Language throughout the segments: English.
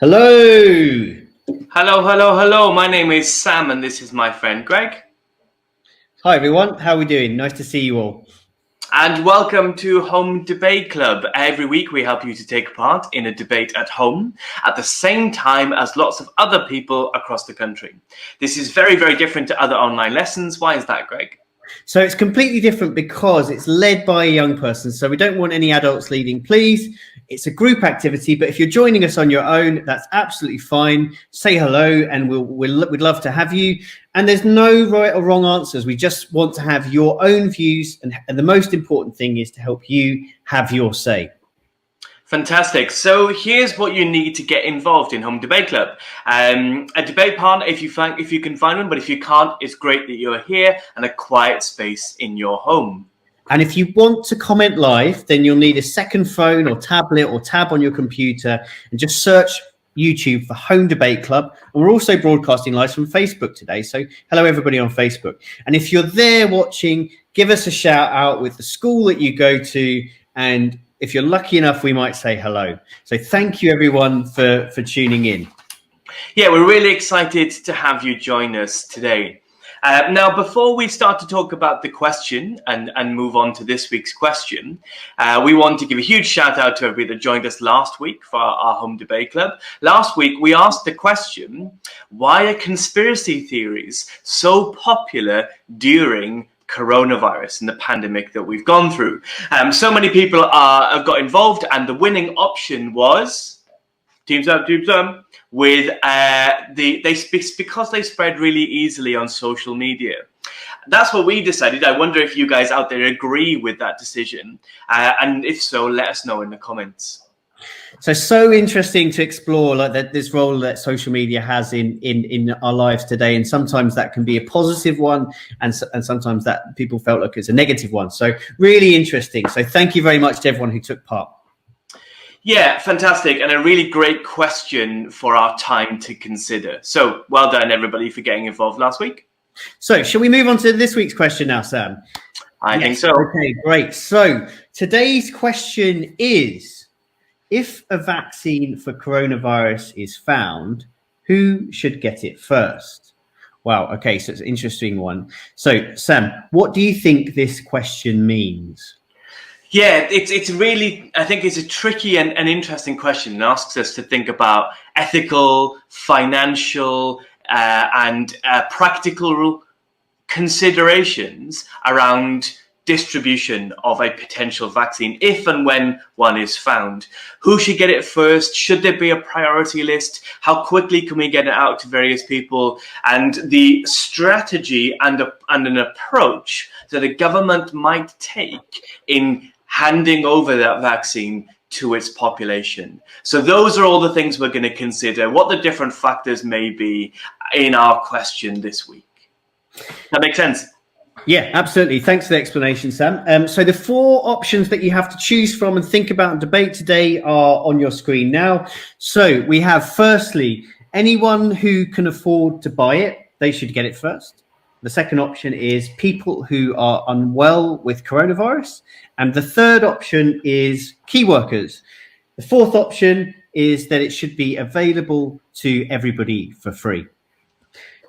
Hello. Hello, hello, hello. My name is Sam and this is my friend Greg. Hi, everyone. How are we doing? Nice to see you all. And welcome to Home Debate Club. Every week we help you to take part in a debate at home at the same time as lots of other people across the country. This is very, very different to other online lessons. Why is that, Greg? So it's completely different because it's led by a young person. So we don't want any adults leading, please. It's a group activity, but if you're joining us on your own, that's absolutely fine. Say hello and we'd love to have you. And there's no right or wrong answers. We just want to have your own views. And the most important thing is to help you have your say. Fantastic. So here's what you need to get involved in Home Debate Club. A debate partner, if you can find one, but if you can't, it's great that you're here and a quiet space in your home. And if you want to comment live, then you'll need a second phone or tablet or tab on your computer and just search YouTube for Home Debate Club. And we're also broadcasting live from Facebook today. So hello, everybody on Facebook. And if you're there watching, give us a shout out with the school that you go to. And if you're lucky enough, we might say hello. So thank you, everyone, for tuning in. Yeah, we're really excited to have you join us today. Now, before we start to talk about the question and move on to this week's question, we want to give a huge shout out to everybody that joined us last week for our Home Debate Club. Last week, we asked the question, why are conspiracy theories so popular during coronavirus and the pandemic that we've gone through? So many people have got involved, and the winning option was Teams Up, with because they spread really easily on social media. That's what we decided. I wonder if you guys out there agree with that decision, and if so, let us know in the comments. So interesting to explore this role that social media has in our lives today, and sometimes that can be a positive one, and sometimes that people felt like it's a negative one. So really interesting. So thank you very much to everyone who took part. Yeah, fantastic, and a really great question for our time to consider. So well done, everybody, for getting involved last week. So shall we move on to this week's question now, Sam? I think so. Okay, great. So today's question is, if a vaccine for coronavirus is found, who should get it first? Wow, okay, so it's an interesting one. So Sam, what do you think this question means? Yeah, it's really, I think it's a tricky and interesting question, and asks us to think about ethical, financial, and practical considerations around distribution of a potential vaccine if and when one is found. Who should get it first? Should there be a priority list? How quickly can we get it out to various people? And the strategy and an approach that a government might take in handing over that vaccine to its population. So those are all the things we're going to consider, what the different factors may be in our question this week. That makes sense? Yeah, absolutely. Thanks for the explanation, Sam. So the four options that you have to choose from and think about and debate today are on your screen now. So we have, firstly, anyone who can afford to buy it, they should get it first. The second option is people who are unwell with coronavirus. And the third option is key workers. The fourth option is that it should be available to everybody for free.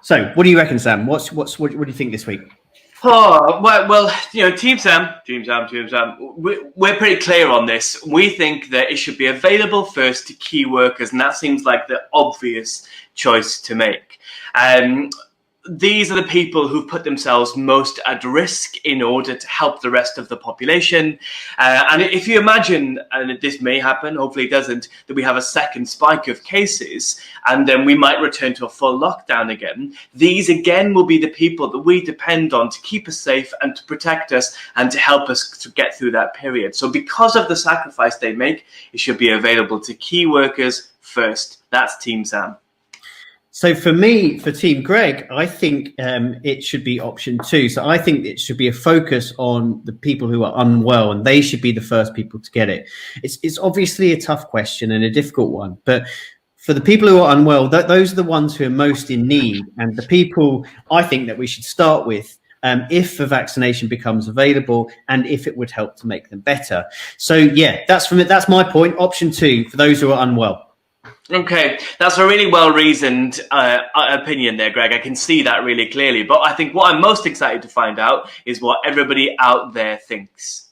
So what do you reckon, Sam? What do you think this week? Oh, well, you know, Team Sam, we're pretty clear on this. We think that it should be available first to key workers, and that seems like the obvious choice to make. These are the people who've put themselves most at risk in order to help the rest of the population. And if you imagine, and this may happen, hopefully it doesn't, that we have a second spike of cases, and then we might return to a full lockdown again, these again will be the people that we depend on to keep us safe and to protect us and to help us to get through that period. So because of the sacrifice they make, it should be available to key workers first. That's Team Sam. So for me, for Team Greg, I think it should be option two. So I think it should be a focus on the people who are unwell, and they should be the first people to get it. It's obviously a tough question and a difficult one, but for the people who are unwell, those are the ones who are most in need, and the people I think that we should start with if a vaccination becomes available and if it would help to make them better. So yeah, that's my point. Option two for those who are unwell. Okay, that's a really well-reasoned opinion there, Greg. I can see that really clearly. But I think what I'm most excited to find out is what everybody out there thinks.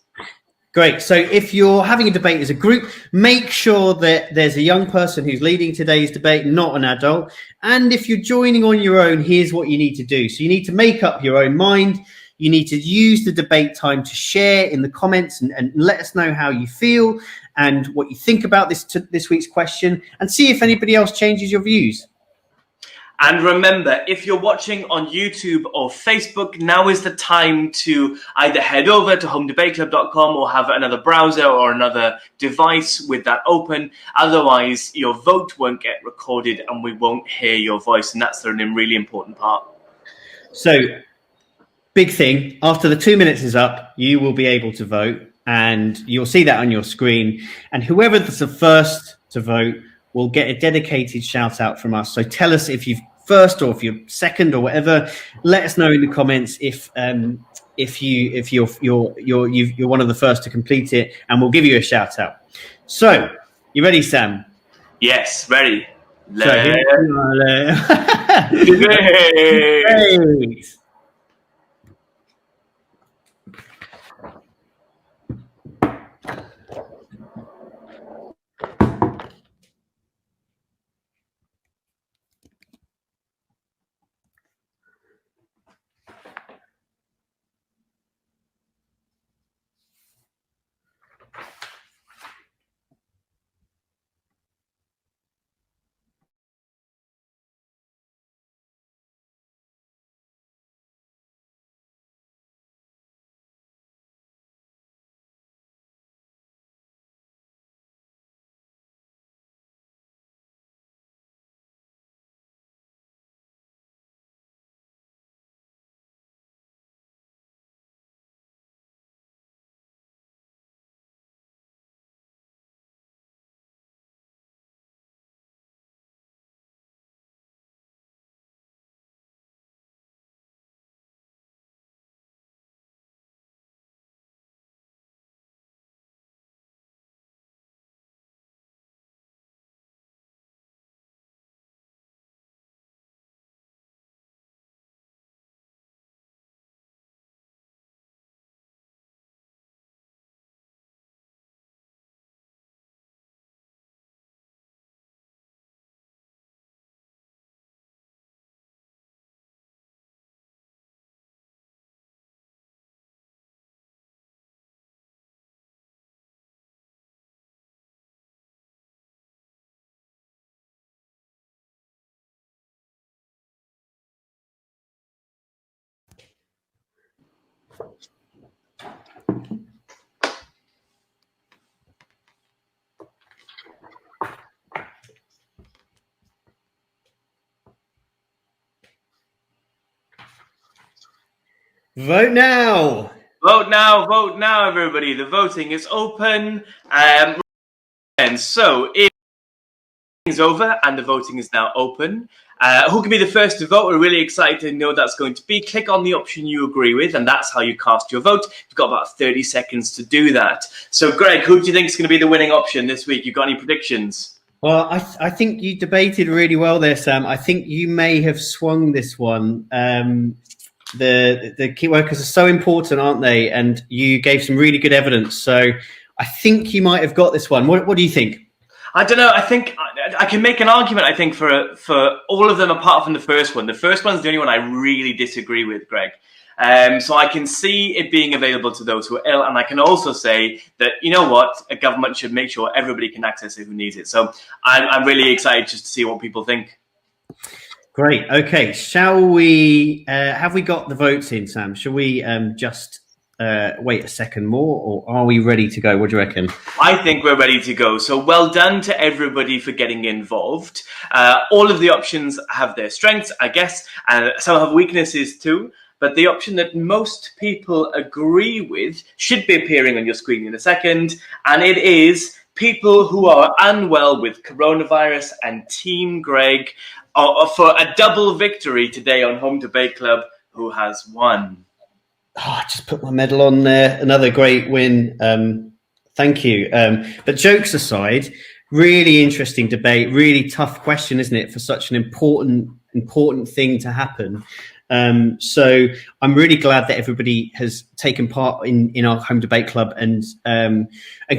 Great. So if you're having a debate as a group, make sure that there's a young person who's leading today's debate, not an adult. And if you're joining on your own, here's what you need to do. So you need to make up your own mind. You need to use the debate time to share in the comments and let us know how you feel and what you think about this week's question, and see if anybody else changes your views. And remember, if you're watching on YouTube or Facebook, now is the time to either head over to homedebateclub.com or have another browser or another device with that open. Otherwise, your vote won't get recorded and we won't hear your voice. And that's the really important part. So, big thing, after the 2 minutes is up, you will be able to vote, and you'll see that on your screen. And whoever's the first to vote will get a dedicated shout out from us. So tell us if you're first or if you're second or whatever. Let us know in the comments if you're one of the first to complete it, and we'll give you a shout out. So, you ready, Sam? Yes, ready. Great. Vote now. Vote now, vote now, everybody. The voting is open. And so it's over and the voting is now open. Who can be the first to vote? We're really excited to know that's going to be. Click on the option you agree with, and that's how you cast your vote. You've got about 30 seconds to do that. So, Greg, who do you think is going to be the winning option this week? You got any predictions? Well, I think you debated really well there, Sam. I think you may have swung this one. The key workers are so important, aren't they? And you gave some really good evidence. So I think you might have got this one. What do you think? I don't know. I think I can make an argument, I think, for all of them apart from the first one. The first one's the only one I really disagree with, Greg. So I can see it being available to those who are ill. And I can also say that, you know what, a government should make sure everybody can access it who needs it. So I'm really excited just to see what people think. Great. Okay. Shall we, have we got the votes in, Sam? Shall we just wait a second more, or are we ready to go? What do you reckon? I think we're ready to go. So well done to everybody for getting involved. All of the options have their strengths, I guess, and some have weaknesses too. But the option that most people agree with should be appearing on your screen in a second. And it is people who are unwell with coronavirus and Team Greg for a double victory today on Home Debate Club. Who has won? Oh, I just put my medal on there. Another great win. Thank you. But jokes aside, Really interesting debate, really tough question, isn't it, for such an important thing to happen. So I'm really glad that everybody has taken part in our home debate club and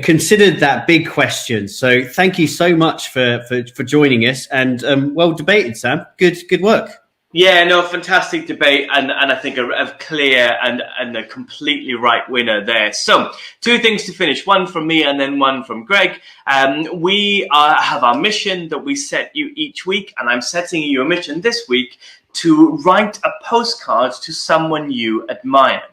considered that big question. So thank you so much for joining us, and well debated, Sam. Good work. Yeah, no, fantastic debate, and I think a clear and a completely right winner there. So, two things to finish, one from me and then one from Greg. We have our mission that we set you each week, and I'm setting you a mission this week to write a postcard to someone you admire.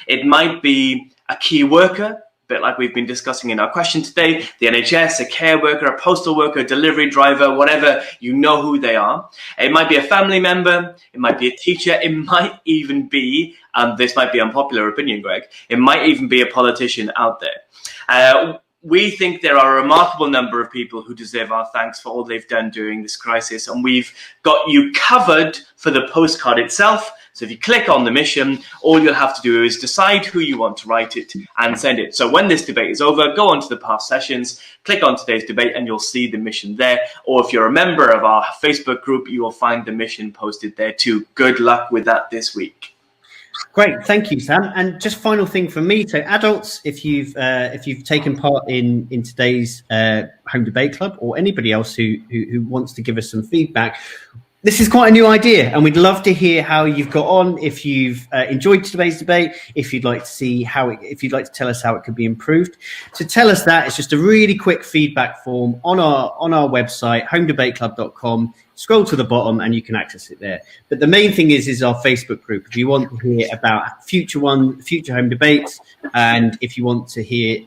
It might be a key worker, a bit like we've been discussing in our question today, the NHS, a care worker, a postal worker, a delivery driver, whatever, you know who they are. It might be a family member, it might be a teacher, it might even be, this might be unpopular opinion, Greg, it might even be a politician out there. We think there are a remarkable number of people who deserve our thanks for all they've done during this crisis, and we've got you covered for the postcard itself. So if you click on the mission, all you'll have to do is decide who you want to write it and send it. So when this debate is over, go on to the past sessions, click on today's debate, and you'll see the mission there. Or if you're a member of our Facebook group, you will find the mission posted there too. Good luck with that this week. Great, thank you, Sam. And just final thing from me: so adults, if you've taken part in today's home debate club, or anybody else who wants to give us some feedback, this is quite a new idea, and we'd love to hear how you've got on. If you've enjoyed today's debate, if you'd like to see if you'd like to tell us how it could be improved, to tell us that, it's just a really quick feedback form on our website, homedebateclub.com. Scroll to the bottom and you can access it there. But the main thing is our Facebook group. If you want to hear about future home debates, and if you want to hear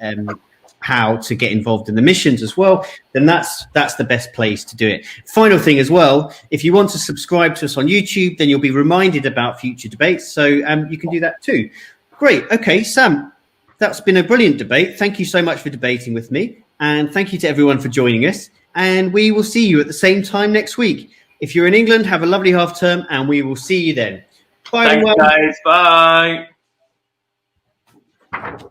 how to get involved in the missions as well, then that's the best place to do it. Final thing as well, if you want to subscribe to us on YouTube, then you'll be reminded about future debates. So you can do that too. Great. Okay, Sam, that's been a brilliant debate. Thank you so much for debating with me. And thank you to everyone for joining us. And we will see you at the same time next week. If you're in England, have a lovely half term, and we will see you then. Bye, Thanks, everyone. guys. Bye.